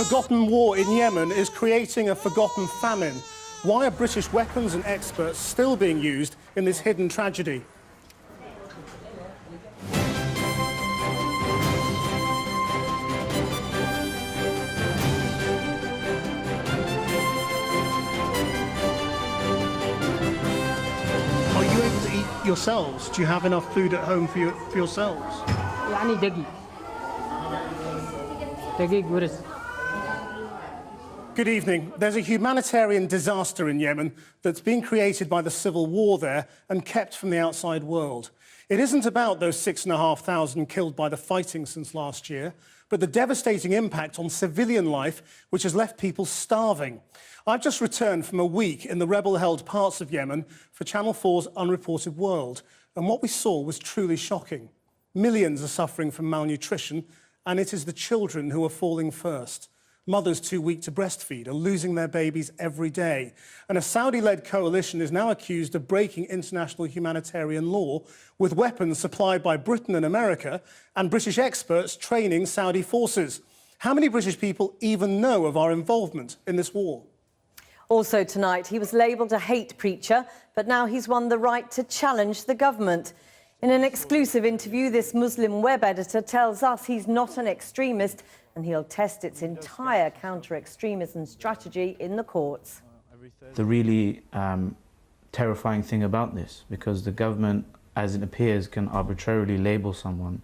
forgotten war in Yemen is creating a forgotten famine. Why are British weapons and experts still being used in this hidden tragedy? Are you able to eat yourselves? Do you have enough food at home for yourselves? يعني دقيق ورز. Good evening. There's a humanitarian disaster in Yemen that's been created by the civil war there and kept from the outside world. It isn't about those 6,500 killed by the fighting since last year, but the devastating impact on civilian life, which has left people starving. I've just returned from a week in the rebel-held parts of Yemen for Channel 4's Unreported World, and what we saw was truly shocking. Millions are suffering from malnutrition, and it is the children who are falling first. Mothers too weak to breastfeed are losing their babies every day. And a Saudi-led coalition is now accused of breaking international humanitarian law with weapons supplied by Britain and America and British experts training Saudi forces. How many British people even know of our involvement in this war? Also tonight, he was labelled a hate preacher, but now he's won the right to challenge the government. In an exclusive interview, this Muslim web editor tells us he's not an extremist and he'll test its entire counter-extremism strategy in the courts. The really terrifying thing about this, because the government, as it appears, can arbitrarily label someone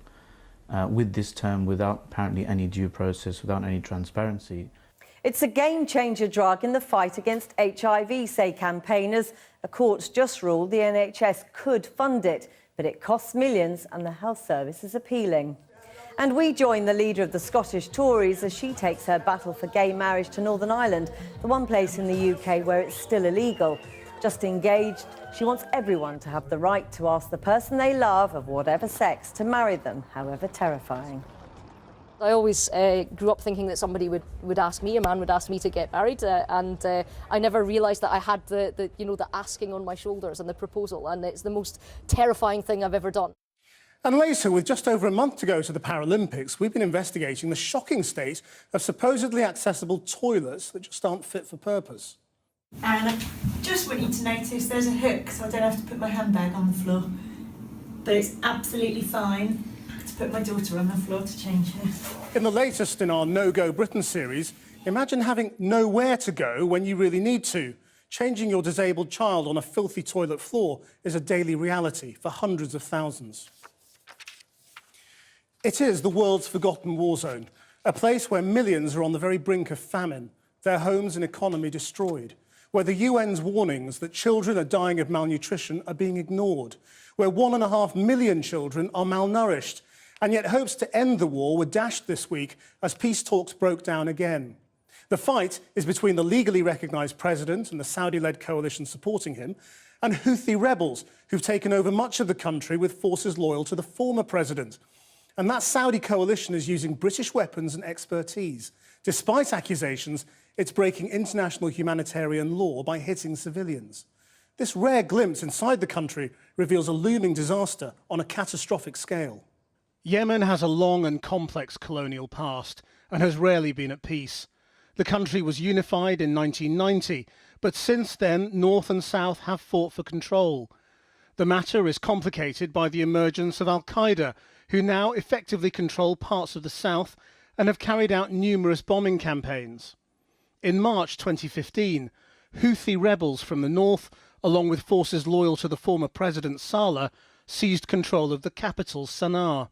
with this term without apparently any due process, without any transparency. It's a game-changer drug in the fight against HIV, say campaigners. A court just ruled the NHS could fund it, but it costs millions and the health service is appealing. And we join the leader of the Scottish Tories as she takes her battle for gay marriage to Northern Ireland, the one place in the UK where it's still illegal. Just engaged, she wants everyone to have the right to ask the person they love, of whatever sex, to marry them, however terrifying. I always grew up thinking that somebody would ask me, a man would ask me to get married, and I never realised that I had the asking on my shoulders and the proposal, and it's the most terrifying thing I've ever done. And later, with just over a month to go to the Paralympics, we've been investigating the shocking state of supposedly accessible toilets that just aren't fit for purpose. And I just want you to notice there's a hook, so I don't have to put my handbag on the floor. But it's absolutely fine to put my daughter on the floor to change her. In the latest in our No Go Britain series, imagine having nowhere to go when you really need to. Changing your disabled child on a filthy toilet floor is a daily reality for hundreds of thousands. It is the world's forgotten war zone, a place where millions are on the very brink of famine, their homes and economy destroyed, where the UN's warnings that children are dying of malnutrition are being ignored, where 1.5 million children are malnourished, and yet hopes to end the war were dashed this week as peace talks broke down again. The fight is between the legally recognised president and the Saudi-led coalition supporting him, and Houthi rebels who've taken over much of the country with forces loyal to the former president. And that Saudi coalition is using British weapons and expertise. Despite accusations, it's breaking international humanitarian law by hitting civilians. This rare glimpse inside the country reveals a looming disaster on a catastrophic scale. Yemen has a long and complex colonial past and has rarely been at peace. The country was unified in 1990, but since then, North and South have fought for control. The matter is complicated by the emergence of Al-Qaeda, who now effectively control parts of the south and have carried out numerous bombing campaigns. In March 2015, Houthi rebels from the north, along with forces loyal to the former president Saleh, seized control of the capital, Sana'a.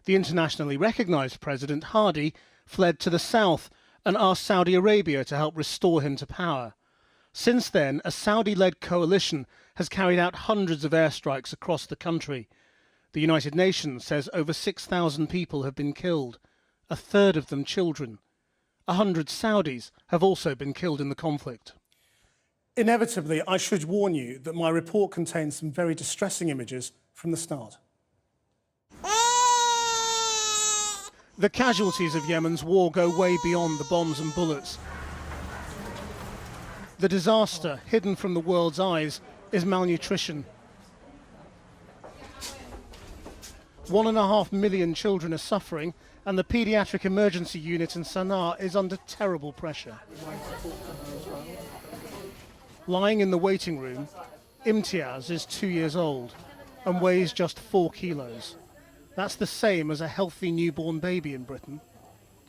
The internationally recognised President Hadi fled to the south and asked Saudi Arabia to help restore him to power. Since then, a Saudi-led coalition has carried out hundreds of airstrikes across the country. The United Nations says over 6,000 people have been killed, a third of them children. 100 Saudis have also been killed in the conflict. Inevitably, I should warn you that my report contains some very distressing images from the start. The casualties of Yemen's war go way beyond the bombs and bullets. The disaster, hidden from the world's eyes, is malnutrition. 1.5 million children are suffering, and the paediatric emergency unit in Sana'a is under terrible pressure. Lying in the waiting room, Imtiaz is 2 years old and weighs just 4 kilos. That's the same as a healthy newborn baby in Britain.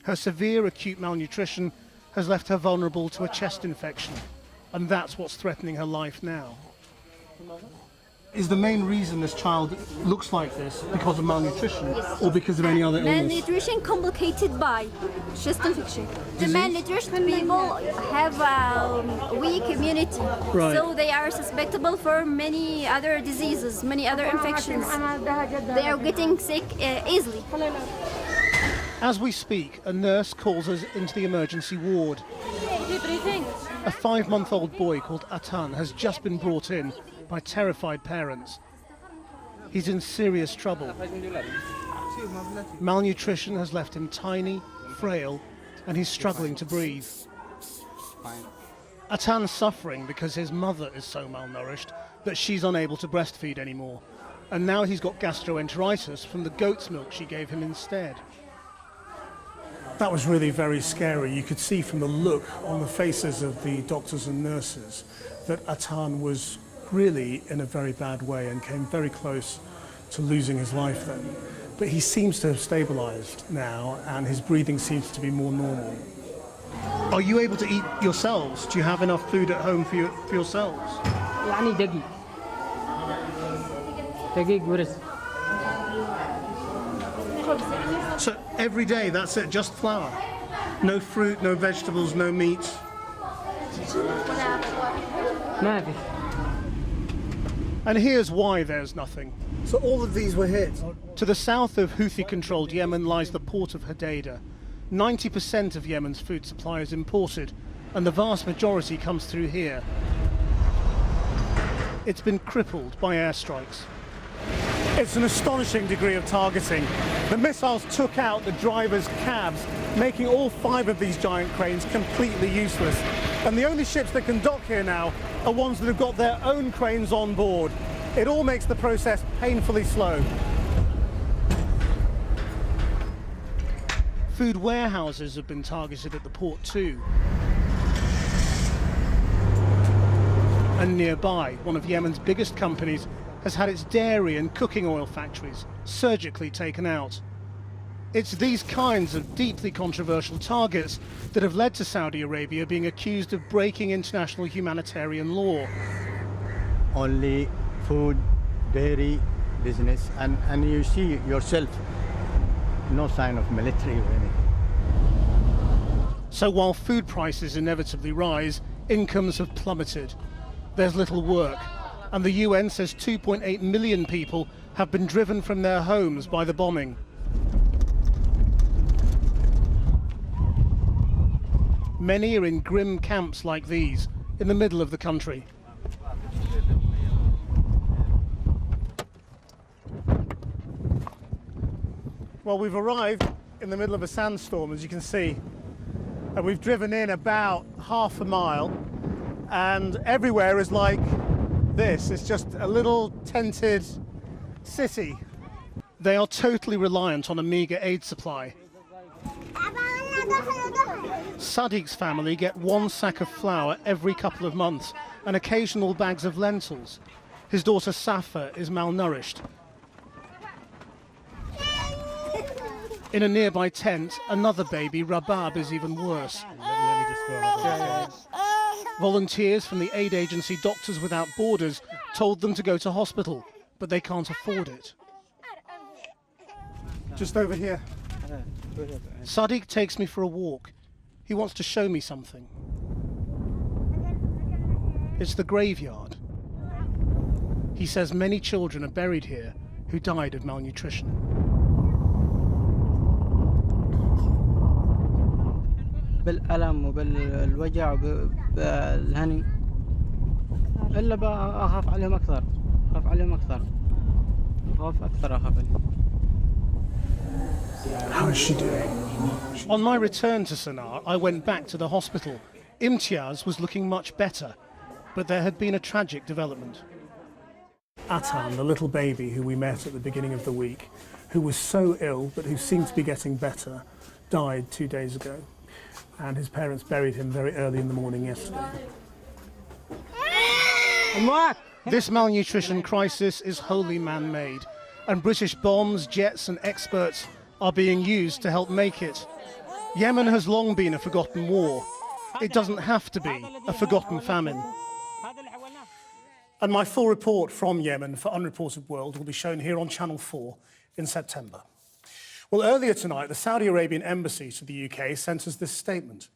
Her severe acute malnutrition has left her vulnerable to a chest infection, and that's what's threatening her life now. Is the main reason this child looks like this because of malnutrition or because of any other illness? Malnutrition complicated by chest infection. The malnourished people have a weak immunity, Right. so they are susceptible for many other diseases, many other infections. They are getting sick easily. As we speak, a nurse calls us into the emergency ward. A 5-month-old boy called Atan has just been brought in by terrified parents. He's in serious trouble. Malnutrition has left him tiny, frail, and he's struggling to breathe. Atan's suffering because his mother is so malnourished that she's unable to breastfeed anymore. And now he's got gastroenteritis from the goat's milk she gave him instead. That was really very scary. You could see from the look on the faces of the doctors and nurses that Atan was really in a very bad way and came very close to losing his life then. But he seems to have stabilized now and his breathing seems to be more normal. Are you able to eat yourselves? Do you have enough food at home for yourselves? يعني دقيق ورز. So every day, that's it, just flour? No fruit, no vegetables, no meat? ما في. And here's why there's nothing. So all of these were hit? To the south of Houthi-controlled Yemen lies the port of Hodeidah. 90% of Yemen's food supply is imported, and the vast majority comes through here. It's been crippled by airstrikes. It's an astonishing degree of targeting. The missiles took out the drivers' cabs, making all 5 of these giant cranes completely useless. And the only ships that can dock here now are ones that have got their own cranes on board. It all makes the process painfully slow. Food warehouses have been targeted at the port too. And nearby, one of Yemen's biggest companies has had its dairy and cooking oil factories surgically taken out. It's these kinds of deeply controversial targets that have led to Saudi Arabia being accused of breaking international humanitarian law. Only food, dairy, business, and you see yourself, no sign of military or anything. So while food prices inevitably rise, incomes have plummeted. There's little work, and the UN says 2.8 million people have been driven from their homes by the bombing. Many are in grim camps like these, in the middle of the country. Well, we've arrived in the middle of a sandstorm, as you can see, and we've driven in about half a mile, and everywhere is like this. It's just a little tented city. They are totally reliant on a meagre aid supply. Sadiq's family get 1 sack of flour every couple of months and occasional bags of lentils. His daughter Safa is malnourished. In a nearby tent, another baby, Rabab, is even worse. Volunteers from the aid agency Doctors Without Borders told them to go to hospital, but they can't afford it. Just over here. Sadiq takes me for a walk. He wants to show me something. It's the graveyard. He says many children are buried here who died of malnutrition. بالألم وبالوجع وبالهني إلا بقى أخاف عليهم أكثر أخاف عليهم. How is she doing? On my return to Sana'a, I went back to the hospital. Imtiaz was looking much better, but there had been a tragic development. Atan, the little baby who we met at the beginning of the week, who was so ill but who seemed to be getting better, died 2 days ago. And his parents buried him very early in the morning yesterday. This malnutrition crisis is wholly man-made, and British bombs, jets and experts are being used to help make it. Yemen has long been a forgotten war. It doesn't have to be a forgotten famine. And my full report from Yemen for Unreported World will be shown here on Channel 4 in September. Well, earlier tonight, the Saudi Arabian embassy to the UK sent us this statement.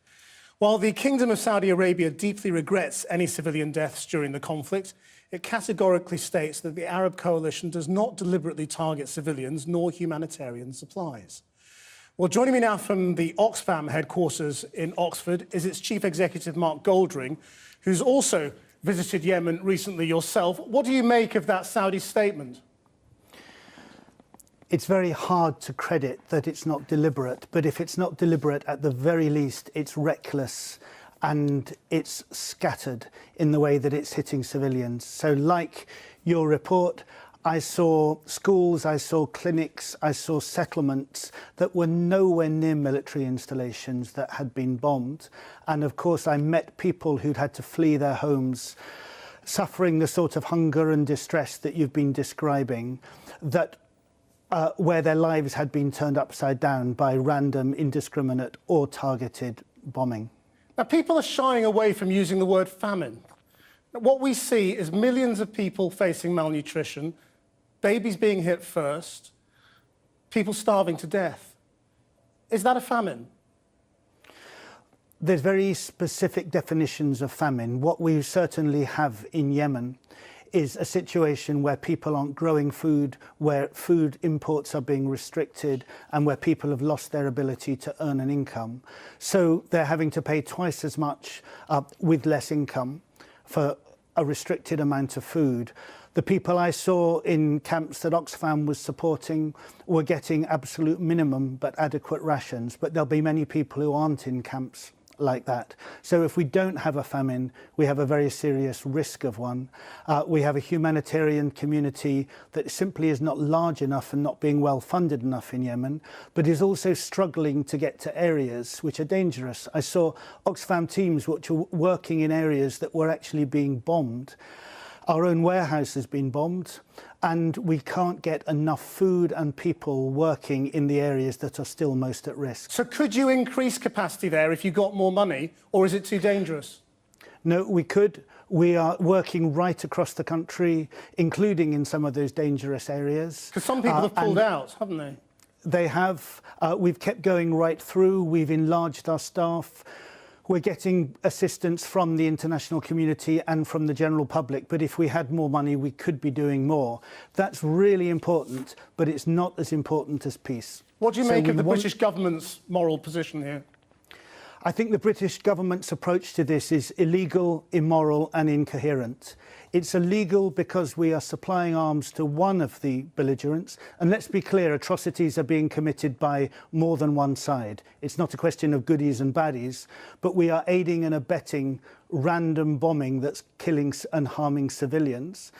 While the Kingdom of Saudi Arabia deeply regrets any civilian deaths during the conflict, it categorically states that the Arab coalition does not deliberately target civilians nor humanitarian supplies. Well, joining me now from the Oxfam headquarters in Oxford is its chief executive, Mark Goldring, who's also visited Yemen recently yourself. What do you make of that Saudi statement? It's very hard to credit that it's not deliberate, but if it's not deliberate, at the very least, it's reckless and it's scattered in the way that it's hitting civilians. So like your report, I saw schools, I saw clinics, I saw settlements that were nowhere near military installations that had been bombed. And of course, I met people who'd had to flee their homes, suffering the sort of hunger and distress that you've been describing, that where their lives had been turned upside down by random, indiscriminate or targeted bombing. Now, people are shying away from using the word famine. What we see is millions of people facing malnutrition, babies being hit first, people starving to death. Is that a famine? There's very specific definitions of famine. What we certainly have in Yemen is a situation where people aren't growing food, where food imports are being restricted, and where people have lost their ability to earn an income. So they're having to pay twice as much with less income for a restricted amount of food. The people I saw in camps that Oxfam was supporting were getting absolute minimum but adequate rations, but there'll be many people who aren't in camps like that. So if we don't have a famine, we have a very serious risk of one. We have a humanitarian community that simply is not large enough and not being well funded enough in Yemen, but is also struggling to get to areas which are dangerous. I saw Oxfam teams which were working in areas that were actually being bombed. Our own warehouse has been bombed, and we can't get enough food and people working in the areas that are still most at risk. So could you increase capacity there if you got more money, or is it too dangerous? No, we could. We are working right across the country, including in some of those dangerous areas. Because some people have pulled out, haven't they? They have. We've kept going right through. We've enlarged our staff. We're getting assistance from the international community and from the general public, but if we had more money, we could be doing more. That's really important, but it's not as important as peace. What do you make of the British government's moral position here? I think the British government's approach to this is illegal, immoral and incoherent. It's illegal because we are supplying arms to one of the belligerents. And let's be clear, atrocities are being committed by more than one side. It's not a question of goodies and baddies, but we are aiding and abetting random bombing that's killing and harming civilians.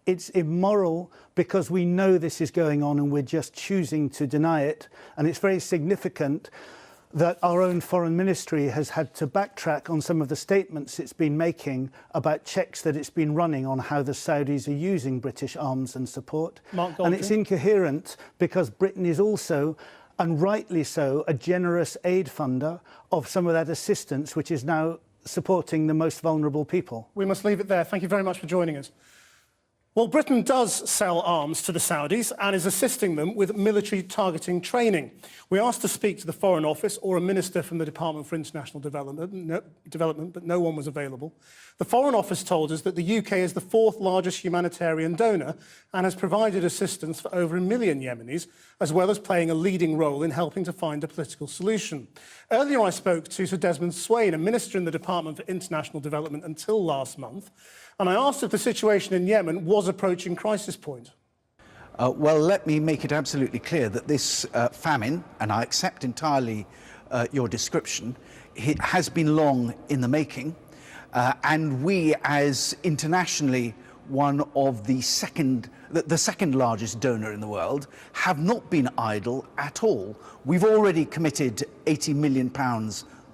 It's immoral because we know this is going on and we're just choosing to deny it. And it's very significant that our own foreign ministry has had to backtrack on some of the statements it's been making about checks that it's been running on how the Saudis are using British arms and support. And it's incoherent because Britain is also, and rightly so, a generous aid funder of some of that assistance, which is now supporting the most vulnerable people. We must leave it there. Thank you very much for joining us. Well, Britain does sell arms to the Saudis and is assisting them with military targeting training. We asked to speak to the Foreign Office or a minister from the Department for International Development, but no one was available. The Foreign Office told us that the UK is the fourth largest humanitarian donor and has provided assistance for over 1 million Yemenis, as well as playing a leading role in helping to find a political solution. Earlier, I spoke to Sir Desmond Swayne, a minister in the Department for International Development until last month, and I asked if the situation in Yemen was approaching crisis point. Well, let me make it absolutely clear that this famine, and I accept entirely your description, it has been long in the making, and we, as internationally one of the second the second largest donor in the world, have not been idle at all. We've already committed £80 million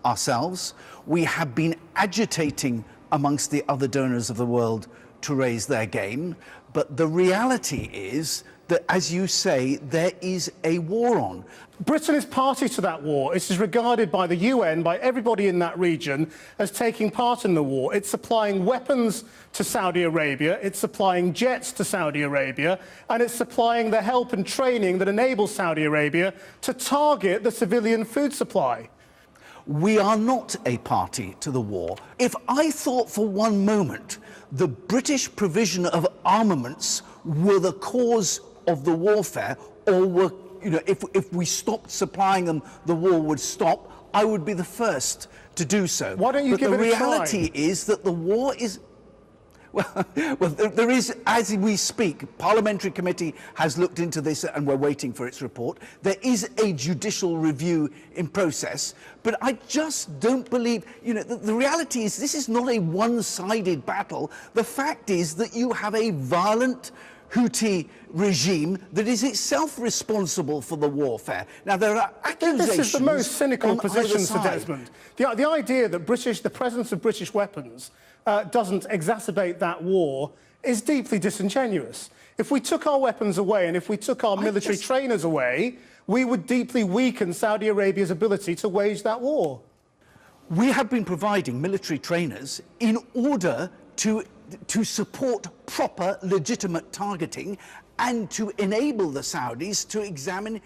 ourselves. We have been agitating amongst the other donors of the world to raise their game. But the reality is that, as you say, there is a war on. Britain is party to that war. It is regarded by the UN, by everybody in that region, as taking part in the war. It's supplying weapons to Saudi Arabia, it's supplying jets to Saudi Arabia, and it's supplying the help and training that enables Saudi Arabia to target the civilian food supply. We are not a party to the war. If I thought for one moment the British provision of armaments were the cause of the warfare, or were, if we stopped supplying them, the war would stop, I would be the first to do so. Why don't you give it a try? But the reality is that the war is... Well, there is, as we speak, Parliamentary Committee has looked into this and we're waiting for its report. There is a judicial review in process, but I just don't believe, the reality is this is not a one-sided battle. The fact is that you have a violent Houthi regime that is itself responsible for the warfare. Now, there are accusations. This is the most cynical position, Sir side. Desmond. The idea that the presence of British weapons doesn't exacerbate that war is deeply disingenuous. If we took our weapons away and if we took our military trainers away, we would deeply weaken Saudi Arabia's ability to wage that war. We have been providing military trainers in order to support proper, legitimate targeting and to enable the Saudis to examine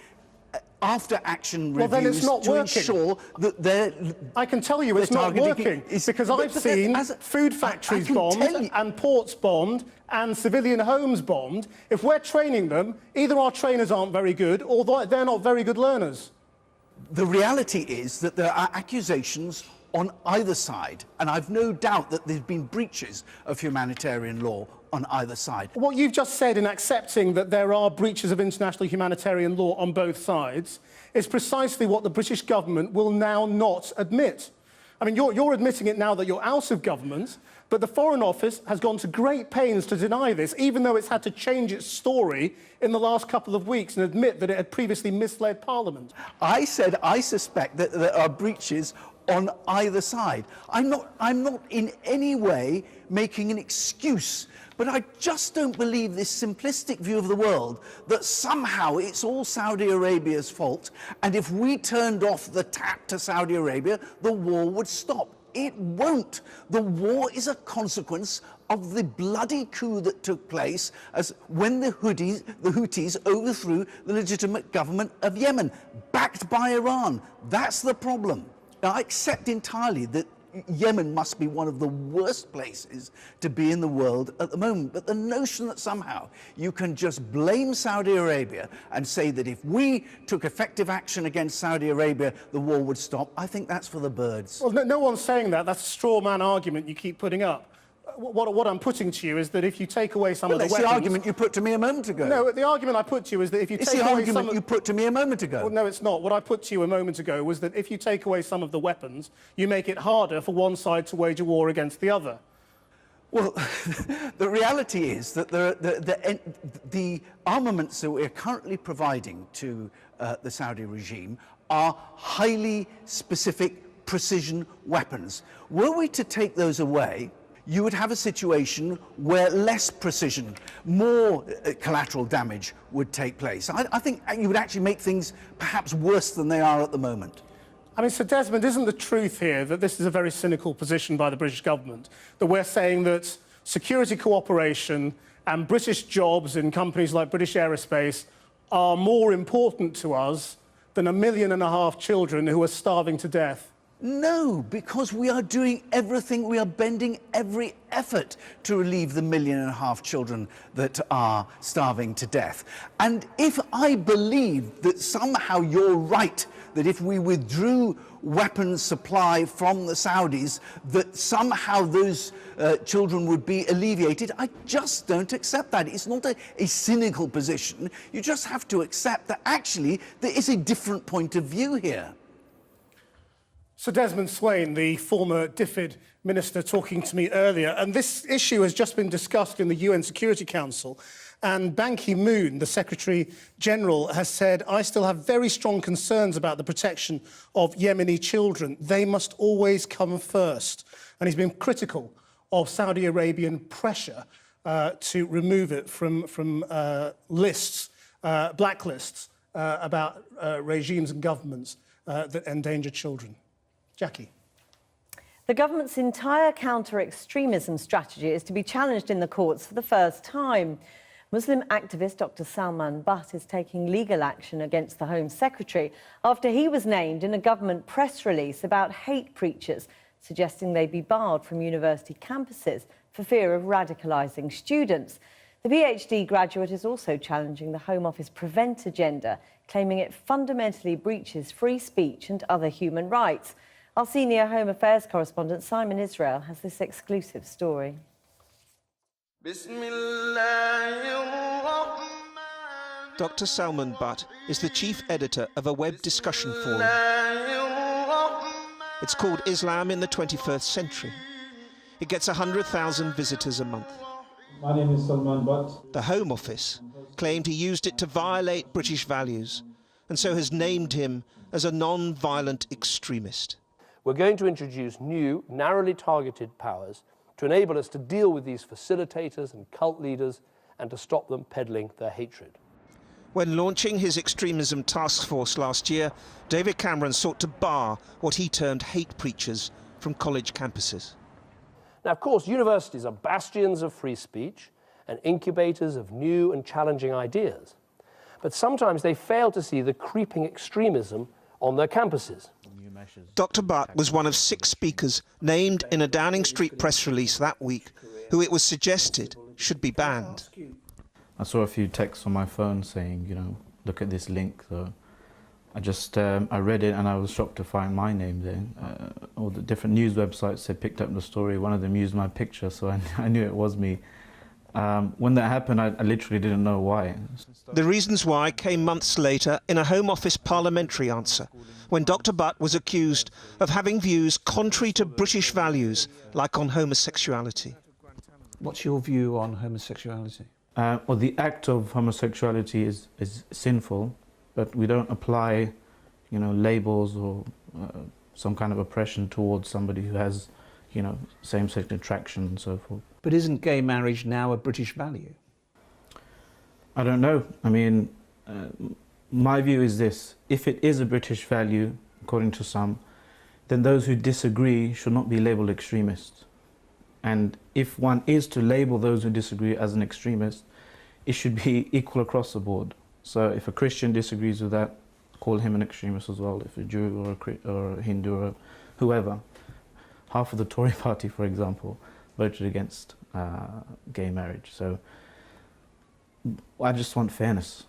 after-action reviews then it's not to working. ensure that they're... I can tell you it's not working, because I've seen food factories bombed and ports bombed and civilian homes bombed. If we're training them, either our trainers aren't very good or they're not very good learners. The reality is that there are accusations on either side, and I've no doubt that there's been breaches of humanitarian law on either side. What you've just said in accepting that there are breaches of international humanitarian law on both sides is precisely what the British government will now not admit. I mean, you're admitting it now that you're out of government, but the Foreign Office has gone to great pains to deny this, even though it's had to change its story in the last couple of weeks and admit that it had previously misled Parliament. I said I suspect that there are breaches on either side. I'm not in any way making an excuse, but I just don't believe this simplistic view of the world that somehow it's all Saudi Arabia's fault, and if we turned off the tap to Saudi Arabia, the war would stop. It won't. The war is a consequence of the bloody coup that took place when the Houthis overthrew the legitimate government of Yemen, backed by Iran. That's the problem. Now, I accept entirely that Yemen must be one of the worst places to be in the world at the moment, but the notion that somehow you can just blame Saudi Arabia and say that if we took effective action against Saudi Arabia, the war would stop, I think that's for the birds. Well, no one's saying that. That's a straw man argument you keep putting up. What I'm putting to you is that if you take away some of the weapons... That's the argument you put to me a moment ago. No, the argument I put to you is that if you take away some... It's the argument you put to me a moment ago. Well, no, it's not. What I put to you a moment ago was that if you take away some of the weapons, you make it harder for one side to wage a war against the other. Well, the reality is that the armaments that we're currently providing to the Saudi regime are highly specific precision weapons. Were we to take those away, you would have a situation where less precision, more collateral damage would take place. I think you would actually make things perhaps worse than they are at the moment. I mean, Sir Desmond, isn't the truth here that this is a very cynical position by the British government, that we're saying that security cooperation and British jobs in companies like British Aerospace are more important to us than 1.5 million children who are starving to death? No, because we are doing everything, we are bending every effort to relieve the 1.5 million children that are starving to death. And if I believe that somehow you're right, that if we withdrew weapons supply from the Saudis, that somehow those children would be alleviated, I just don't accept that. It's not a cynical position. You just have to accept that actually there is a different point of view here. Sir Desmond Swayne, the former DFID minister, talking to me earlier, and this issue has just been discussed in the UN Security Council. And Ban Ki-moon, the Secretary General, has said, I still have very strong concerns about the protection of Yemeni children. They must always come first. And he's been critical of Saudi Arabian pressure to remove it from lists, blacklists, about regimes and governments that endanger children. Jackie. The government's entire counter-extremism strategy is to be challenged in the courts for the first time. Muslim activist Dr. Salman Butt is taking legal action against the Home Secretary after he was named in a government press release about hate preachers, suggesting they be barred from university campuses for fear of radicalising students. The PhD graduate is also challenging the Home Office Prevent agenda, claiming it fundamentally breaches free speech and other human rights. Our senior Home Affairs correspondent Simon Israel has this exclusive story. Dr. Salman Butt is the chief editor of a web discussion forum. It's called Islam in the 21st Century. It gets 100,000 visitors a month. My name is Salman Butt. The Home Office claimed he used it to violate British values and so has named him as a non-violent extremist. We're going to introduce new, narrowly targeted powers to enable us to deal with these facilitators and cult leaders and to stop them peddling their hatred. When launching his extremism task force last year, David Cameron sought to bar what he termed hate preachers from college campuses. Now, of course, universities are bastions of free speech and incubators of new and challenging ideas. But sometimes they fail to see the creeping extremism on their campuses. Dr. Butt was one of 6 speakers named in a Downing Street press release that week who it was suggested should be banned. I saw a few texts on my phone saying, you know, look at this link. So I read it and I was shocked to find my name there. All the different news websites had picked up the story. One of them used my picture, so I knew it was me. When that happened, I literally didn't know why. The reasons why came months later in a Home Office parliamentary answer, when Dr. Butt was accused of having views contrary to British values, like on homosexuality. What's your view on homosexuality? Well, the act of homosexuality is sinful, but we don't apply, you know, labels or some kind of oppression towards somebody who has, you know, same-sex attraction and so forth. But isn't gay marriage now a British value? I don't know. I mean, my view is this. If it is a British value, according to some, then those who disagree should not be labelled extremists. And if one is to label those who disagree as an extremist, it should be equal across the board. So if a Christian disagrees with that, call him an extremist as well. If a Jew or a Hindu or whoever. Half of the Tory party, for example, voted against gay marriage. So I just want fairness.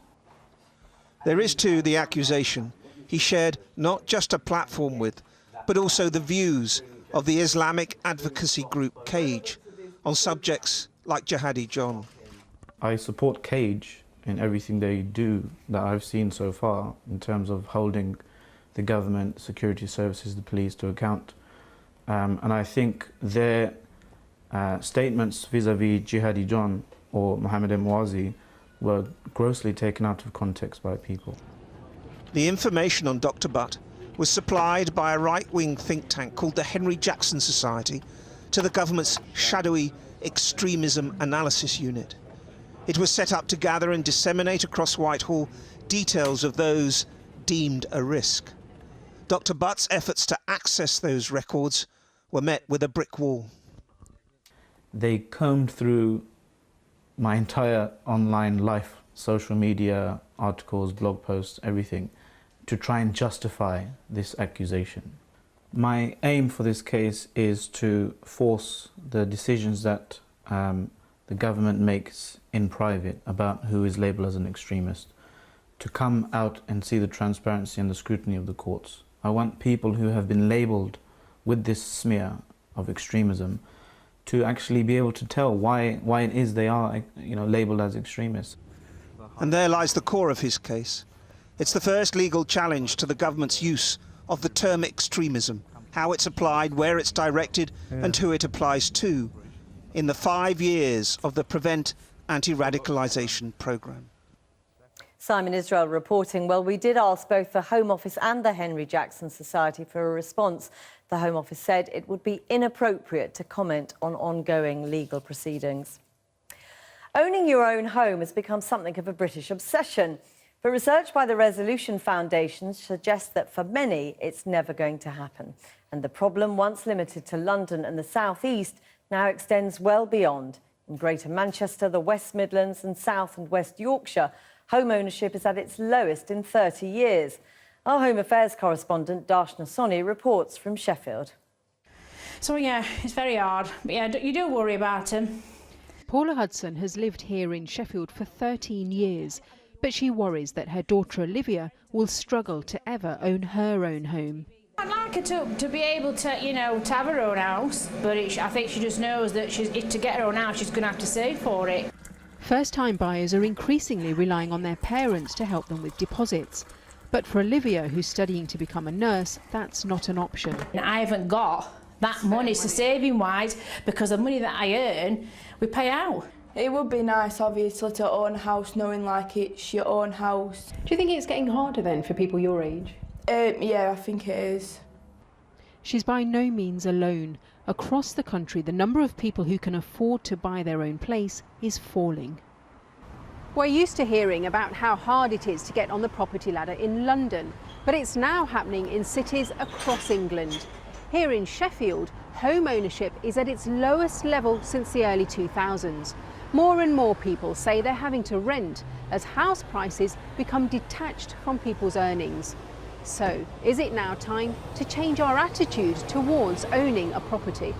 There is, too, the accusation he shared not just a platform with, but also the views of the Islamic advocacy group CAGE on subjects like Jihadi John. I support CAGE in everything they do that I've seen so far in terms of holding the government, security services, the police to account. And I think their statements vis-à-vis Jihadi John or Mohammed Emwazi were grossly taken out of context by people. The information on Dr. Butt was supplied by a right-wing think tank called the Henry Jackson Society to the government's shadowy extremism analysis unit. It was set up to gather and disseminate across Whitehall details of those deemed a risk. Dr. Butt's efforts to access those records were met with a brick wall. They combed through my entire online life, social media, articles, blog posts, everything, to try and justify this accusation. My aim for this case is to force the decisions that the government makes in private about who is labelled as an extremist to come out and see the transparency and the scrutiny of the courts. I want people who have been labelled with this smear of extremism to actually be able to tell why it is they are, you know, labelled as extremists. And there lies the core of his case. It's the first legal challenge to the government's use of the term extremism, how it's applied, where it's directed, and who it applies to, in the 5 years of the Prevent anti-radicalisation programme. Simon Israel reporting. Well, we did ask both the Home Office and the Henry Jackson Society for a response. The Home Office said it would be inappropriate to comment on ongoing legal proceedings. Owning your own home has become something of a British obsession. But research by the Resolution Foundation suggests that for many, it's never going to happen. And the problem, once limited to London and the South East, now extends well beyond. In Greater Manchester, the West Midlands and South and West Yorkshire, home ownership is at its lowest in 30 years. Our Home Affairs correspondent, Darshna Soni, reports from Sheffield. So, yeah, it's very hard. But, yeah, you do worry about him. Paula Hudson has lived here in Sheffield for 13 years, but she worries that her daughter Olivia will struggle to ever own her own home. I'd like her to be able to, you know, to have her own house, but I think she just knows that to get her own house, she's going to have to save for it. First-time buyers are increasingly relying on their parents to help them with deposits. But for Olivia, who's studying to become a nurse, that's not an option. I haven't got that money, so saving-wise, because the money that I earn, we pay out. It would be nice, obviously, to own a house knowing like it's your own house. Do you think it's getting harder then for people your age? Yeah, I think it is. She's by no means alone. Across the country, the number of people who can afford to buy their own place is falling. We're used to hearing about how hard it is to get on the property ladder in London, but it's now happening in cities across England. Here in Sheffield, home ownership is at its lowest level since the early 2000s. More and more people say they're having to rent as house prices become detached from people's earnings. So, is it now time to change our attitude towards owning a property?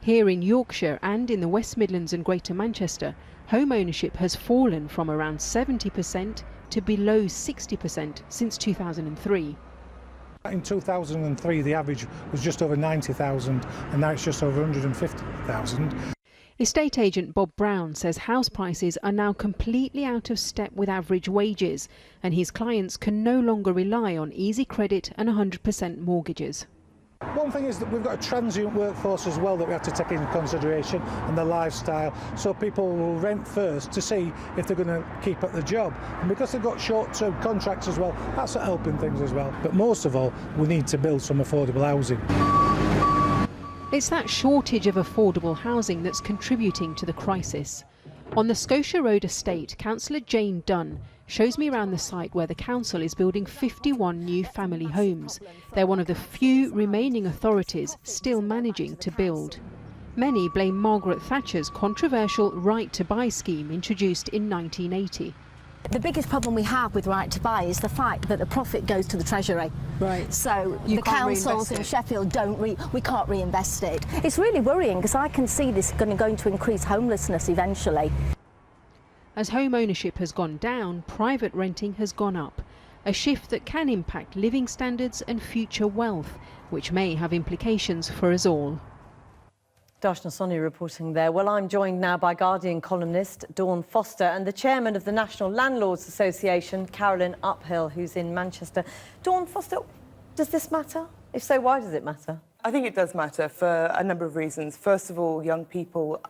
Here in Yorkshire and in the West Midlands and Greater Manchester, home ownership has fallen from around 70% to below 60% since 2003. In 2003, the average was just over 90,000, and now it's just over 150,000. Estate agent Bob Brown says house prices are now completely out of step with average wages, and his clients can no longer rely on easy credit and 100% mortgages. One thing is that we've got a transient workforce as well that we have to take into consideration, and the lifestyle. So people will rent first to see if they're going to keep at the job. And because they've got short-term contracts as well, that's helping things as well. But most of all, we need to build some affordable housing. It's that shortage of affordable housing that's contributing to the crisis. On the Scotia Road estate, Councillor Jane Dunn shows me around the site where the council is building 51 new family homes. They're one of the few remaining authorities still managing to build. Many blame Margaret Thatcher's controversial Right to Buy scheme introduced in 1980. The biggest problem we have with Right to Buy is the fact that the profit goes to the Treasury. Right. So the councils in Sheffield we can't reinvest it. It's really worrying because I can see this going to increase homelessness eventually. As home ownership has gone down, private renting has gone up, a shift that can impact living standards and future wealth, which may have implications for us all. Darshna Soni reporting there. Well, I'm joined now by Guardian columnist Dawn Foster and the chairman of the National Landlords Association, Carolyn Uphill, who's in Manchester. Dawn Foster, does this matter? If so, why does it matter? I think it does matter for a number of reasons. First of all, young people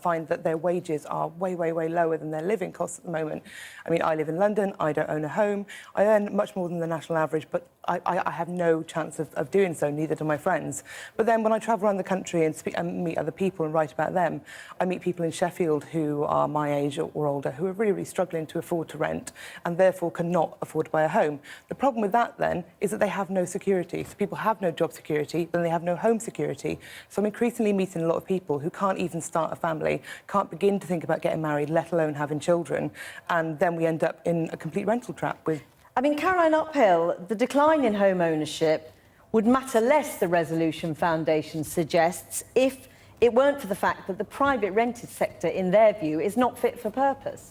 find that their wages are way, way, way lower than their living costs at the moment. I mean, I live in London, I don't own a home. I earn much more than the national average, but I have no chance of doing so, neither do my friends. But then when I travel around the country and meet other people and write about them, I meet people in Sheffield who are my age or older who are really, really struggling to afford to rent and therefore cannot afford to buy a home. The problem with that then is that they have no security. So people have no job security, then they have no home security. So I'm increasingly meeting a lot of people who can't even start a family, can't begin to think about getting married, let alone having children, and then we end up in a complete rental trap with... I mean, Caroline Uphill, the decline in home ownership would matter less, the Resolution Foundation suggests, if it weren't for the fact that the private rented sector, in their view, is not fit for purpose.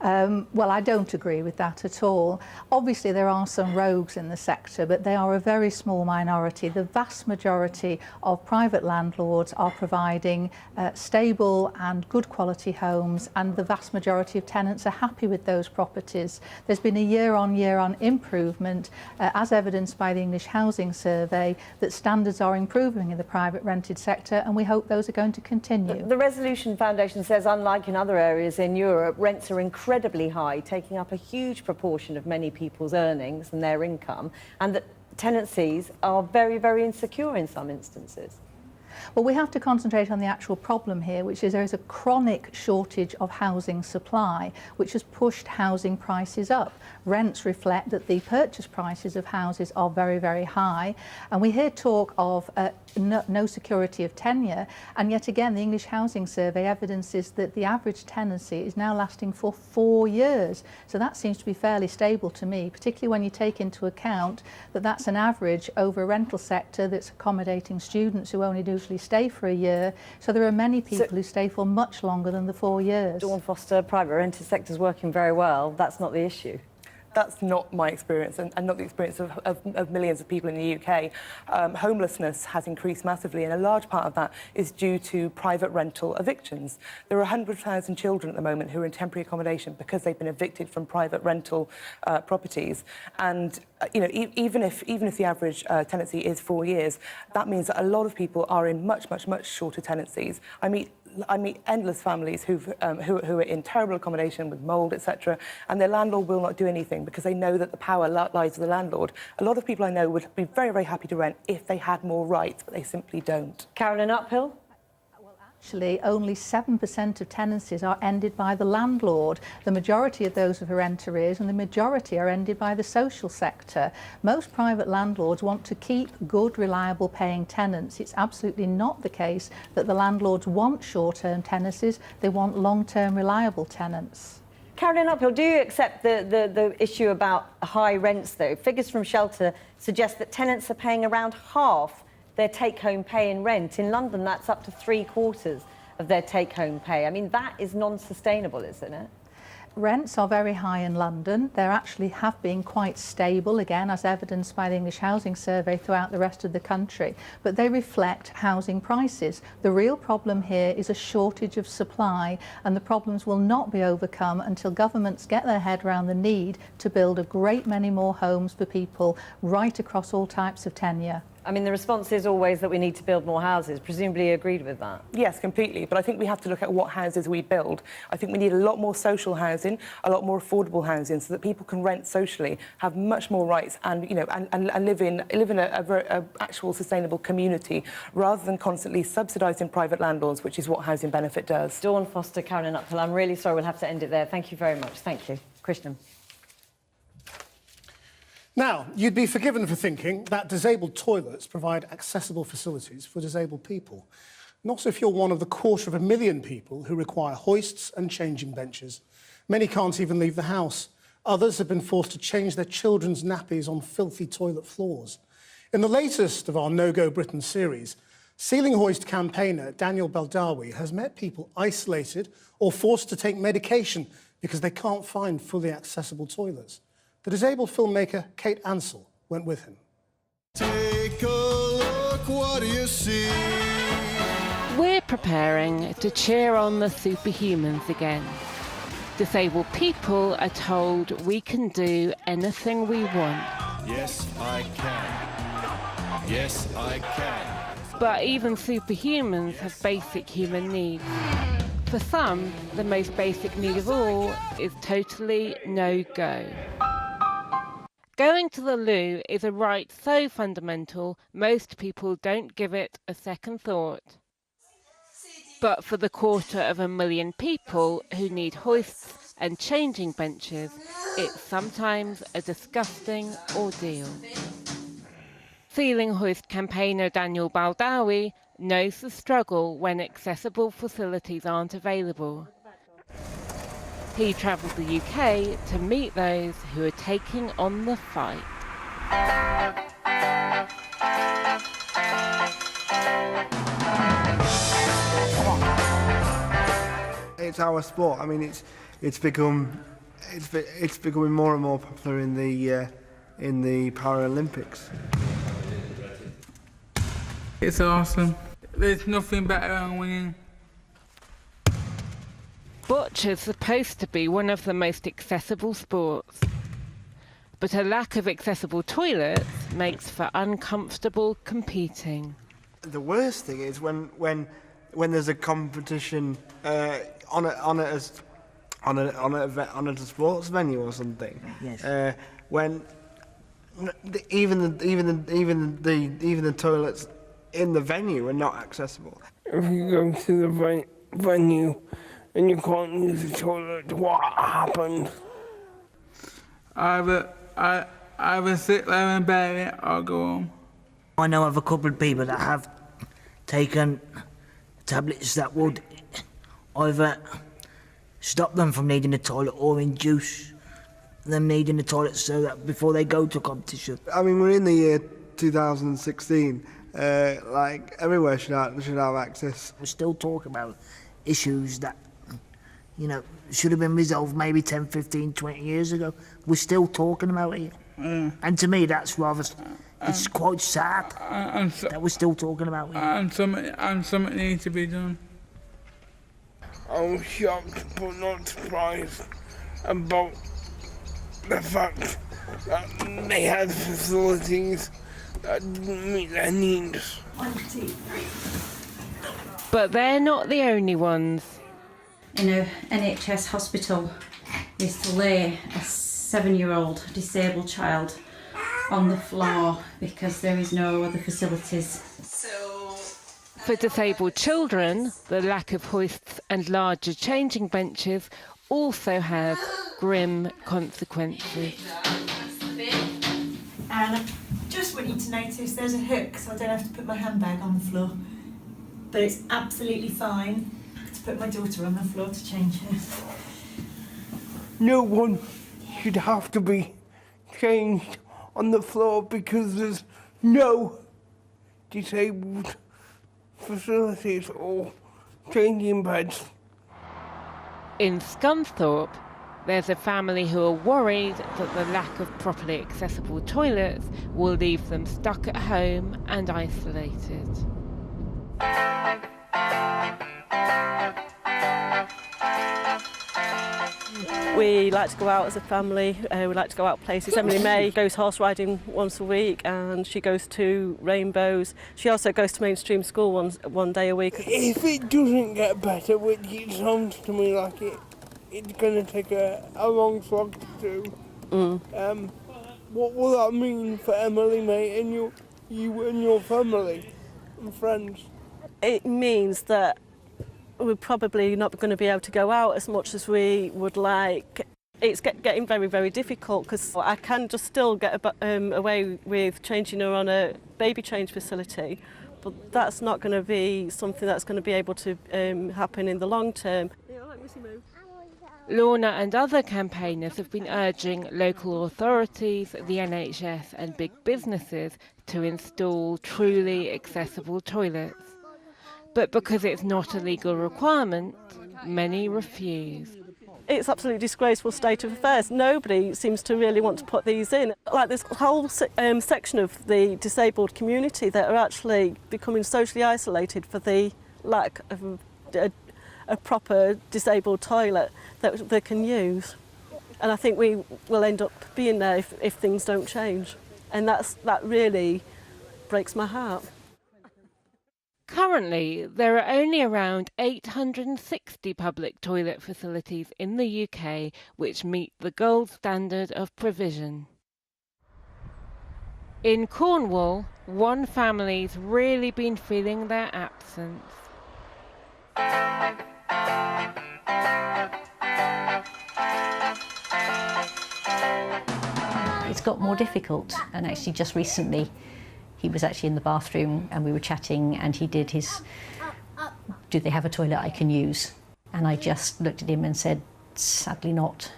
Well, I don't agree with that at all. Obviously, there are some rogues in the sector, but they are a very small minority. The vast majority of private landlords are providing stable and good quality homes, and the vast majority of tenants are happy with those properties. There's been a year-on improvement, as evidenced by the English Housing Survey, that standards are improving in the private rented sector, and we hope those are going to continue. The Resolution Foundation says, unlike in other areas in Europe, rents are incredibly high, taking up a huge proportion of many people's earnings and their income, and that tenancies are very, very insecure in some instances. Well, we have to concentrate on the actual problem here, which is there is a chronic shortage of housing supply, which has pushed housing prices up. Rents reflect that the purchase prices of houses are very, very high, and we hear talk of no security of tenure, and yet again the English Housing Survey evidences that the average tenancy is now lasting for 4 years. So that seems to be fairly stable to me, particularly when you take into account that that's an average over a rental sector that's accommodating students who only usually stay for a year. So there are many people who stay for much longer than the 4 years. Dawn Foster, private rented sector's working very well. That's not the issue. That's not my experience, and not the experience of millions of people in the UK. Homelessness has increased massively, and a large part of that is due to private rental evictions. There are 100,000 children at the moment who are in temporary accommodation because they've been evicted from private rental properties. And you know, even if the average tenancy is 4 years, that means that a lot of people are in much shorter tenancies. I meet endless families who are in terrible accommodation with mould, etc., and their landlord will not do anything because they know that the power lies with the landlord. A lot of people I know would be very, very happy to rent if they had more rights, but they simply don't. Carolyn Uphill? Actually, only 7% of tenancies are ended by the landlord. The majority of those are for rent arrears, and the majority are ended by the social sector. Most private landlords want to keep good, reliable paying tenants. It's absolutely not the case that the landlords want short-term tenancies. They want long-term, reliable tenants. Carolyn Uphill, do you accept the issue about high rents, though? Figures from Shelter suggest that tenants are paying around half their take-home pay in rent. In London, that's up to 3/4 of their take-home pay. I mean, that is non-sustainable, isn't it? Rents are very high in London. They actually have been quite stable, again, as evidenced by the English Housing Survey throughout the rest of the country, but they reflect housing prices. The real problem here is a shortage of supply, and the problems will not be overcome until governments get their head around the need to build a great many more homes for people right across all types of tenure. I mean, the response is always that we need to build more houses. Presumably you agreed with that? Yes, completely. But I think we have to look at what houses we build. I think we need a lot more social housing, a lot more affordable housing, so that people can rent socially, have much more rights, and you know, and live in a actual sustainable community, rather than constantly subsidising private landlords, which is what Housing Benefit does. Dawn Foster, Carolyn Uphill, I'm really sorry we'll have to end it there. Thank you very much. Thank you. Krishnan. Now, you'd be forgiven for thinking that disabled toilets provide accessible facilities for disabled people. Not if you're one of the 250,000 people who require hoists and changing benches. Many can't even leave the house. Others have been forced to change their children's nappies on filthy toilet floors. In the latest of our No Go Britain series, Ceiling Hoist campaigner Daniel Baldawi has met people isolated or forced to take medication because they can't find fully accessible toilets. The disabled filmmaker Kate Ansell went with him. Take a look, what do you see? We're preparing to cheer on the superhumans again. Disabled people are told we can do anything we want. Yes, I can. Yes, I can. But even superhumans have basic human needs. For some, the most basic need of all is totally no-go. Going to the loo is a right so fundamental, most people don't give it a second thought. But for the 250,000 people who need hoists and changing benches, it's sometimes a disgusting ordeal. Ceiling Hoist campaigner Daniel Baldawi knows the struggle when accessible facilities aren't available. He travelled the UK to meet those who are taking on the fight. It's our sport. I mean, it's become it's becoming more and more popular in the Paralympics. It's awesome. There's nothing better than winning. Bocce's supposed to be one of the most accessible sports, but a lack of accessible toilets makes for uncomfortable competing. The worst thing is when there's a competition on a sports venue or something. Yes. When even the toilets in the venue are not accessible. If you go to the venue and you can't use the toilet, what happens? Either sit there and bear it or go home. I know of a couple of people that have taken tablets that would either stop them from needing the toilet or induce them needing the toilet so that before they go to competition. I mean, we're in the year 2016. Like everywhere should have access. We're still talking about issues that, you know, should have been resolved maybe 10, 15, 20 years ago. We're still talking about it. And to me, that's rather, it's quite sad that we're still talking about it. And something needs to be done. I was shocked but not surprised about the fact that they had facilities that didn't meet their needs. But they're not the only ones. In a NHS hospital is to lay a 7-year-old disabled child on the floor because there is no other facilities. For disabled children, the lack of hoists and larger changing benches also has grim consequences. And I just want you to notice there's a hook so I don't have to put my handbag on the floor. But it's absolutely fine to put my daughter on the floor to change her. No one should have to be changed on the floor because there's no disabled facilities or changing beds. In Scunthorpe, there's a family who are worried that the lack of properly accessible toilets will leave them stuck at home and isolated. We like to go out as a family, we like to go out places. Emily May goes horse riding once a week and she goes to Rainbows. She also goes to mainstream school one day a week. If it doesn't get better, which it sounds to me like it's going to take a long slog to do, what will that mean for Emily May and you and your family and friends? It means that we're probably not going to be able to go out as much as we would like. It's getting very, very difficult because I can just still get away with changing her on a baby change facility, but that's not going to be something that's going to be able to happen in the long term. Lorna and other campaigners have been urging local authorities, the NHS and big businesses to install truly accessible toilets. But because it's not a legal requirement, many refuse. It's absolutely disgraceful state of affairs. Nobody seems to really want to put these in. Like this whole section of the disabled community that are actually becoming socially isolated for the lack of a proper disabled toilet that they can use. And I think we will end up being there if things don't change. And that really breaks my heart. Currently, there are only around 860 public toilet facilities in the UK which meet the gold standard of provision. In Cornwall, one family's really been feeling their absence. It's got more difficult, and actually just recently he was actually in the bathroom and we were chatting and he did his, do they have a toilet I can use? And I just looked at him and said, sadly not.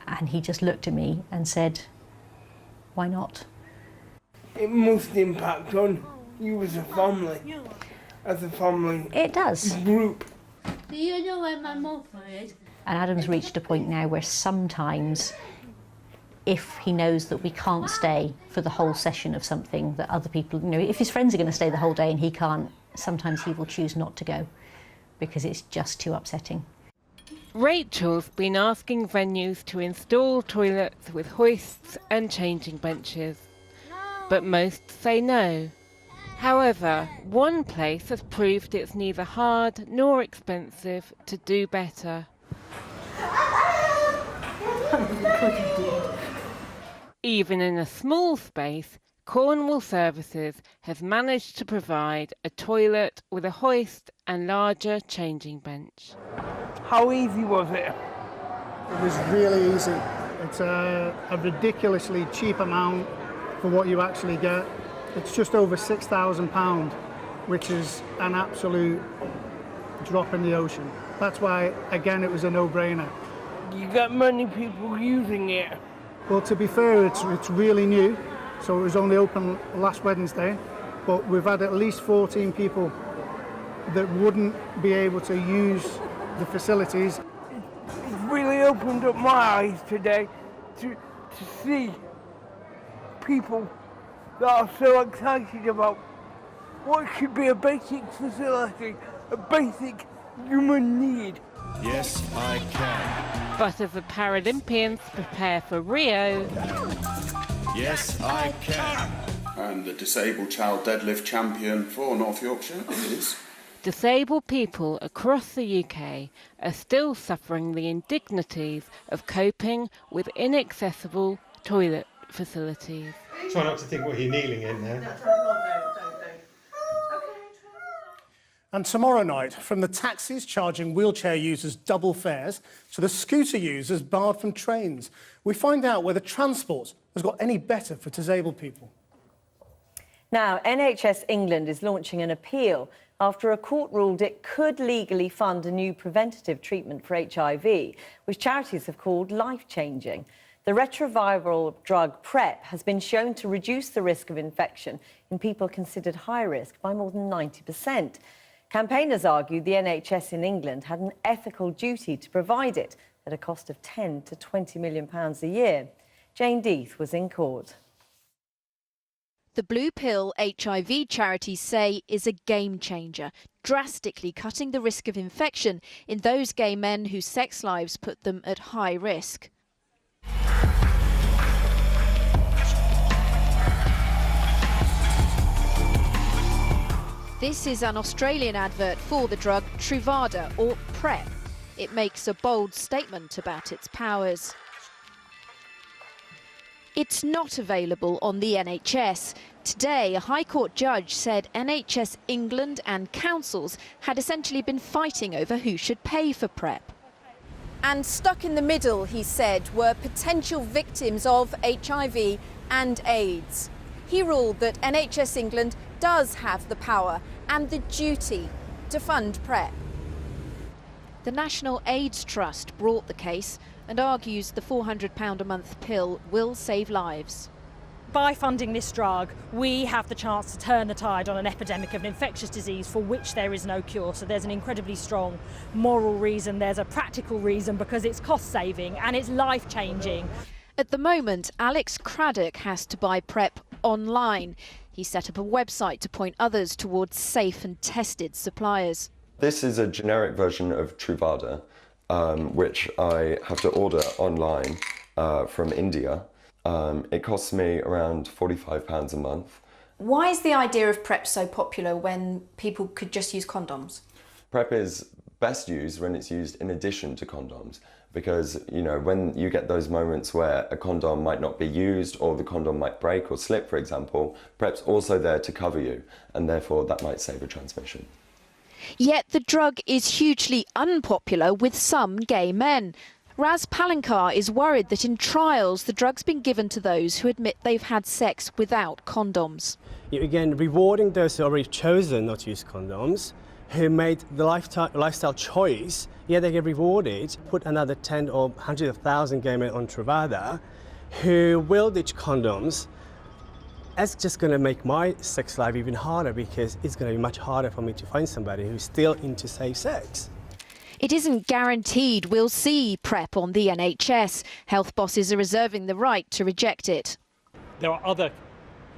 And he just looked at me and said, why not? It must impact on you as a family. It does. Group. Do you know where my mother is? And Adam's reached a point now where sometimes, if he knows that we can't stay for the whole session of something that other people, you know, if his friends are going to stay the whole day and he can't, sometimes he will choose not to go because it's just too upsetting. Rachel's been asking venues to install toilets with hoists and changing benches, but most say no. However, one place has proved it's neither hard nor expensive to do better. Even in a small space, Cornwall Services has managed to provide a toilet with a hoist and larger changing bench. How easy was it? It was really easy. It's a ridiculously cheap amount for what you actually get. It's just over £6,000, which is an absolute drop in the ocean. That's why, again, it was a no-brainer. You got many people using it. Well, to be fair, it's really new, so it was only open last Wednesday, but we've had at least 14 people that wouldn't be able to use the facilities. It's really opened up my eyes today to see people that are so excited about what should be a basic facility, a basic human need. Yes, I can. But as the Paralympians prepare for Rio, Yes, I can. And the disabled child deadlift champion for North Yorkshire is... disabled people across the UK are still suffering the indignities of coping with inaccessible toilet facilities. Try not to think what you're kneeling in there. And tomorrow night, from the taxis charging wheelchair users double fares to the scooter users barred from trains, we find out whether transport has got any better for disabled people. Now, NHS England is launching an appeal after a court ruled it could legally fund a new preventative treatment for HIV, which charities have called life-changing. The retroviral drug PrEP has been shown to reduce the risk of infection in people considered high risk by more than 90%. Campaigners argued the NHS in England had an ethical duty to provide it at a cost of £10 to £20 million a year. Jane Death was in court. The Blue Pill HIV charities say is a game changer, drastically cutting the risk of infection in those gay men whose sex lives put them at high risk. This is an Australian advert for the drug Truvada, or PrEP. It makes a bold statement about its powers. It's not available on the NHS. Today, a High Court judge said NHS England and councils had essentially been fighting over who should pay for PrEP. And stuck in the middle, he said, were potential victims of HIV and AIDS. He ruled that NHS England does have the power and the duty to fund PrEP. The National AIDS Trust brought the case and argues the £400 a month pill will save lives. By funding this drug, we have the chance to turn the tide on an epidemic of an infectious disease for which there is no cure. So there's an incredibly strong moral reason, there's a practical reason, because it's cost-saving and it's life-changing. At the moment, Alex Craddock has to buy PrEP online. He set up a website to point others towards safe and tested suppliers. This is a generic version of Truvada, which I have to order online from India. It costs me around £45 a month. Why is the idea of PrEP so popular when people could just use condoms? PrEP is best used when it's used in addition to condoms, because, you know, when you get those moments where a condom might not be used or the condom might break or slip, for example, PrEP's also there to cover you, and therefore that might save a transmission. Yet the drug is hugely unpopular with some gay men. Raz Palankar is worried that in trials the drug's been given to those who admit they've had sex without condoms. You're again rewarding those who already chosen not to use condoms, who made the lifestyle choice, yet they get rewarded. Put another 10 or hundreds of thousand gay men on Truvada who will ditch condoms. That's just going to make my sex life even harder, because it's going to be much harder for me to find somebody who's still into safe sex. It isn't guaranteed we'll see PrEP on the NHS. Health bosses are reserving the right to reject it. There are other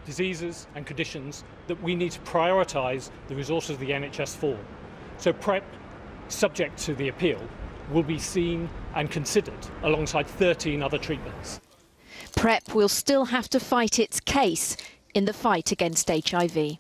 diseases and conditions that we need to prioritise the resources of the NHS for. So PrEP, subject to the appeal, will be seen and considered alongside 13 other treatments. PrEP will still have to fight its case in the fight against HIV.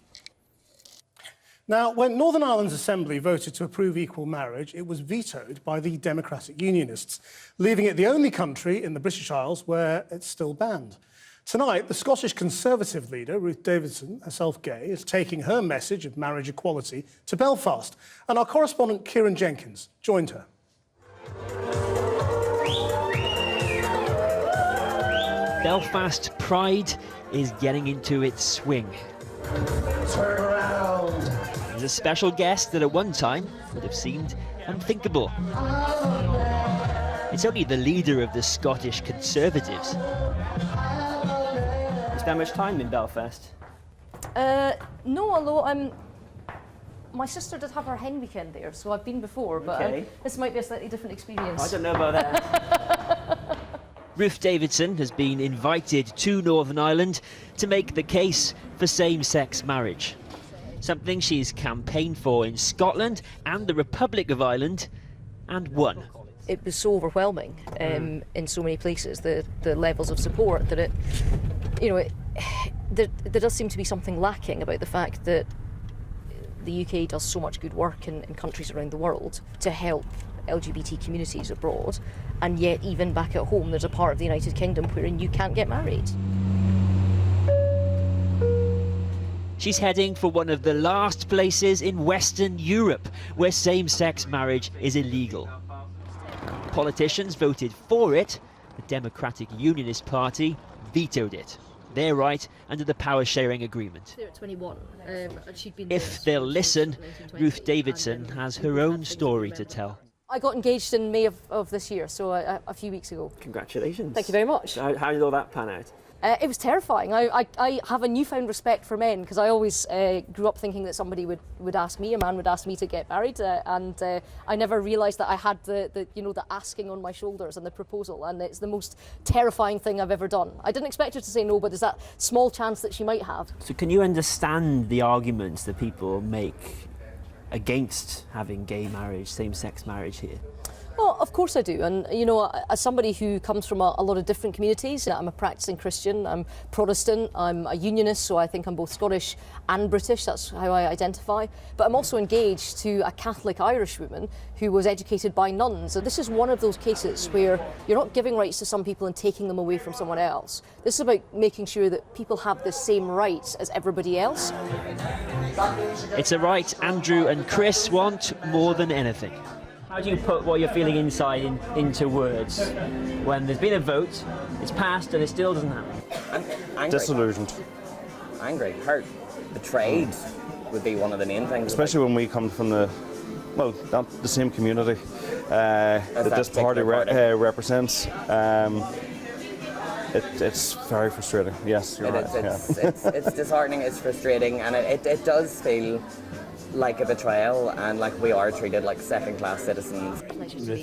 Now, when Northern Ireland's Assembly voted to approve equal marriage, it was vetoed by the Democratic Unionists, leaving it the only country in the British Isles where it's still banned. Tonight, the Scottish Conservative leader, Ruth Davidson, herself gay, is taking her message of marriage equality to Belfast. And our correspondent, Kieran Jenkins, joined her. Belfast Pride is getting into its swing. Turn around. There's a special guest that at one time would have seemed unthinkable. It's only the leader of the Scottish Conservatives. You spend much time in Belfast? No, although my sister did have her hen weekend there, so I've been before, but Okay. this might be a slightly different experience. I don't know about that. Ruth Davidson has been invited to Northern Ireland to make the case for same-sex marriage, something she's campaigned for in Scotland and the Republic of Ireland, and won. It was so overwhelming in so many places, the levels of support, that it, you know, there does seem to be something lacking about the fact that the UK does so much good work in countries around the world to help LGBT communities abroad, and yet even back at home there's a part of the United Kingdom wherein you can't get married. She's heading for one of the last places in Western Europe where same-sex marriage is illegal. Politicians voted for it, the Democratic Unionist Party vetoed it. They're right under the power-sharing agreement. They're at 21, and she'd been If they'll listen, Ruth Davidson has her own story to tell. I got engaged in May of this year, so a few weeks ago. Congratulations. Thank you very much. So how did all that pan out? It was terrifying. I have a newfound respect for men, because I always grew up thinking that somebody would ask me, a man would ask me to get married, and I never realised that I had the asking on my shoulders and the proposal, and it's the most terrifying thing I've ever done. I didn't expect her to say no, but there's that small chance that she might have. So can you understand the arguments that people make against having gay marriage, same-sex marriage here? Well, of course I do, and you know, as somebody who comes from a lot of different communities, I'm a practicing Christian, I'm Protestant, I'm a unionist, so I think I'm both Scottish and British, that's how I identify, but I'm also engaged to a Catholic Irish woman who was educated by nuns, and this is one of those cases where you're not giving rights to some people and taking them away from someone else. This is about making sure that people have the same rights as everybody else. It's a right Andrew and Chris want more than anything. How do you put what you're feeling inside into words when there's been a vote, it's passed, and it still doesn't happen? Angry. Disillusioned. Angry, hurt, betrayed would be one of the main things. Especially when we come from the same community that this party represents. It's very frustrating. Yes, you're right. It's disheartening, it's frustrating, and it does feel like a betrayal, and like we are treated like second-class citizens.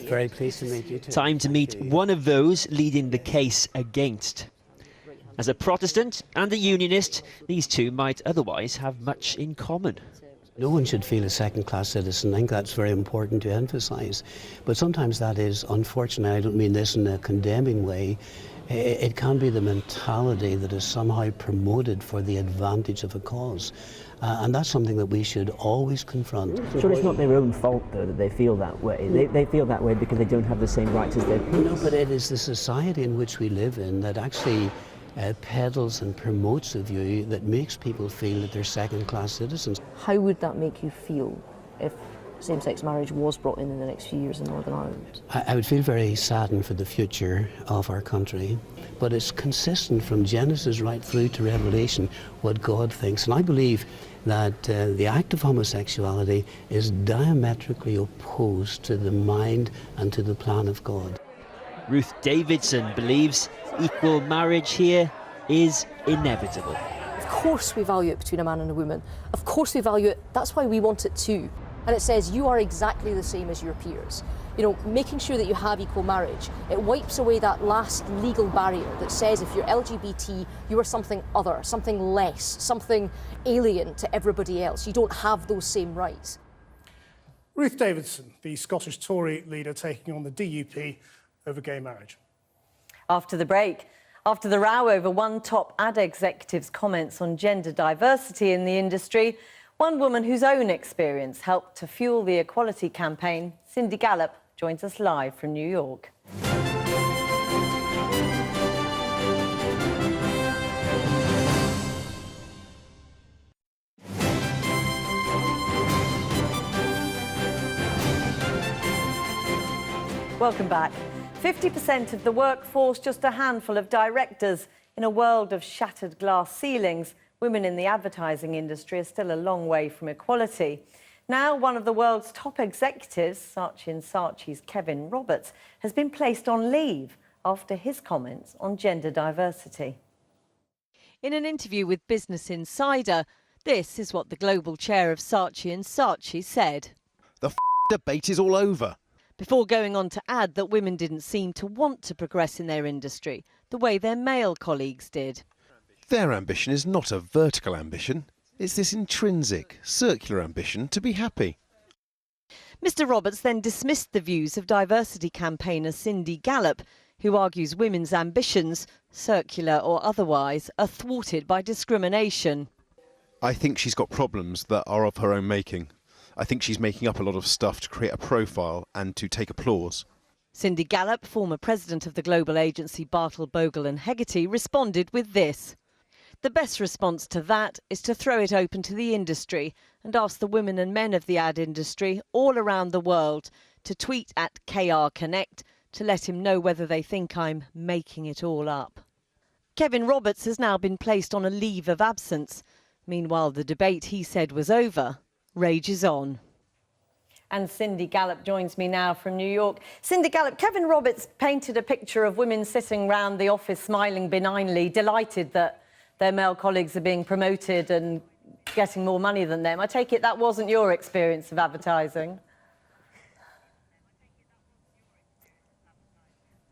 Very pleased to meet you too. Time to meet one of those leading the case against. As a Protestant and a Unionist, these two might otherwise have much in common. No one should feel a second-class citizen. I think that's very important to emphasise. But sometimes that is unfortunate. I don't mean this in a condemning way. It can be the mentality that is somehow promoted for the advantage of a cause. And that's something that we should always confront. Sure, it's not their own fault, though, that they feel that way. They feel that way because they don't have the same rights as their peers. No, but it is the society in which we live in that actually peddles and promotes a view that makes people feel that they're second-class citizens. How would that make you feel if same-sex marriage was brought in the next few years in Northern Ireland? I would feel very saddened for the future of our country, but it's consistent from Genesis right through to Revelation what God thinks. And I believe that the act of homosexuality is diametrically opposed to the mind and to the plan of God. Ruth Davidson believes equal marriage here is inevitable. Of course we value it between a man and a woman. Of course we value it. That's why we want it too. and it says you are exactly the same as your peers. You know, making sure that you have equal marriage, it wipes away that last legal barrier that says if you're LGBT, you are something other, something less, something alien to everybody else. You don't have those same rights. Ruth Davidson, the Scottish Tory leader, taking on the DUP over gay marriage. After the break, after the row over one top ad executive's comments on gender diversity in the industry, one woman whose own experience helped to fuel the equality campaign, Cindy Gallop, joins us live from New York. Welcome back. 50% of the workforce, just a handful of directors. In a world of shattered glass ceilings, women in the advertising industry are still a long way from equality. Now, one of the world's top executives, Saatchi & Saatchi's Kevin Roberts, has been placed on leave after his comments on gender diversity. In an interview with Business Insider, this is what the global chair of Saatchi & Saatchi said. The debate is all over. Before going on to add that women didn't seem to want to progress in their industry the way their male colleagues did. Their ambition is not a vertical ambition. It's this intrinsic, circular ambition to be happy. Mr. Roberts then dismissed the views of diversity campaigner Cindy Gallop, who argues women's ambitions, circular or otherwise, are thwarted by discrimination. I think she's got problems that are of her own making. I think she's making up a lot of stuff to create a profile and to take applause. Cindy Gallop, former president of the global agency Bartle, Bogle and Hegarty, responded with this. The best response to that is to throw it open to the industry and ask the women and men of the ad industry all around the world to tweet at KR Connect to let him know whether they think I'm making it all up. Kevin Roberts has now been placed on a leave of absence. Meanwhile, the debate he said was over rages on. And Cindy Gallop joins me now from New York. Cindy Gallop, Kevin Roberts painted a picture of women sitting round the office smiling benignly, delighted that their male colleagues are being promoted and getting more money than them. I take it that wasn't your experience of advertising?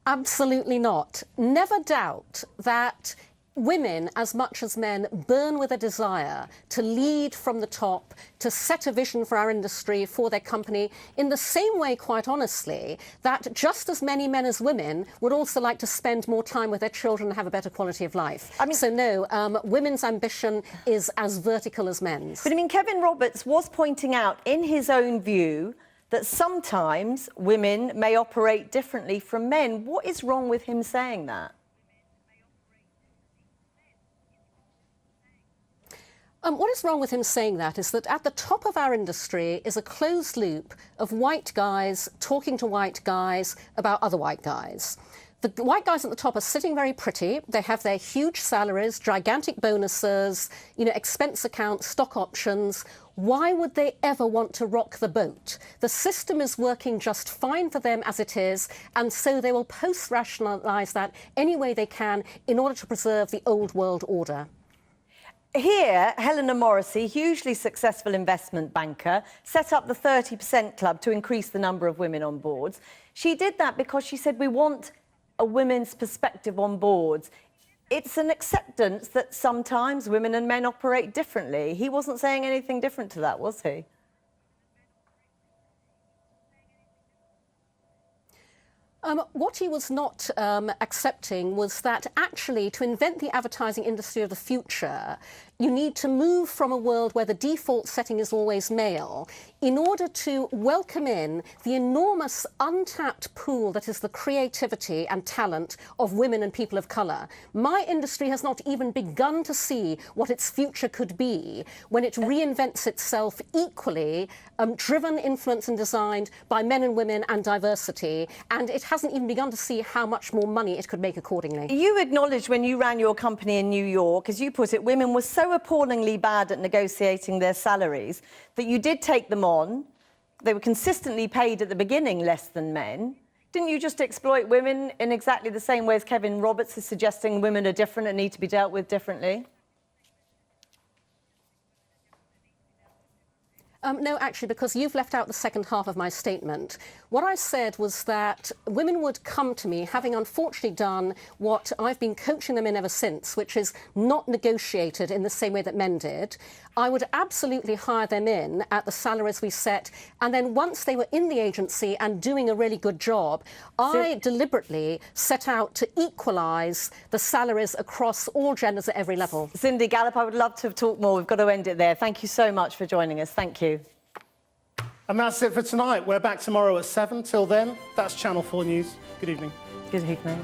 Absolutely not. Never doubt that women, as much as men, burn with a desire to lead from the top, to set a vision for our industry, for their company, in the same way, quite honestly, that just as many men as women would also like to spend more time with their children and have a better quality of life. So no, women's ambition is as vertical as men's. But I mean, Kevin Roberts was pointing out in his own view that sometimes women may operate differently from men. What is wrong with him saying that? What is wrong with him saying that is that at the top of our industry is a closed loop of white guys talking to white guys about other white guys. The white guys at the top are sitting very pretty. They have their huge salaries, gigantic bonuses, expense accounts, stock options. Why would they ever want to rock the boat? The system is working just fine for them as it is, and so they will post-rationalise that any way they can in order to preserve the old world order. Here, Helena Morrissey, hugely successful investment banker, set up the 30% Club to increase the number of women on boards. She did that because she said, we want a women's perspective on boards. It's an acceptance that sometimes women and men operate differently. He wasn't saying anything different to that, was he? What he was not accepting was that actually to invent the advertising industry of the future, you need to move from a world where the default setting is always male in order to welcome in the enormous untapped pool that is the creativity and talent of women and people of colour. My industry has not even begun to see what its future could be when it reinvents itself equally, driven, influenced and designed by men and women and diversity, and it hasn't even begun to see how much more money it could make accordingly. You acknowledged when you ran your company in New York, as you put it, women were so appallingly bad at negotiating their salaries that you did take them on. They were consistently paid at the beginning less than men. Didn't you just exploit women in exactly the same way as Kevin Roberts is suggesting women are different and need to be dealt with differently? No, actually, because you've left out the second half of my statement. What I said was that women would come to me, having unfortunately done what I've been coaching them in ever since, which is not negotiated in the same way that men did. I would absolutely hire them in at the salaries we set, and then once they were in the agency and doing a really good job, I deliberately set out to equalise the salaries across all genders at every level. Cindy Gallop, I would love to have talked more. We've got to end it there. Thank you so much for joining us. Thank you. And that's it for tonight. We're back tomorrow at 7. Till then, that's Channel 4 News. Good evening. Good evening.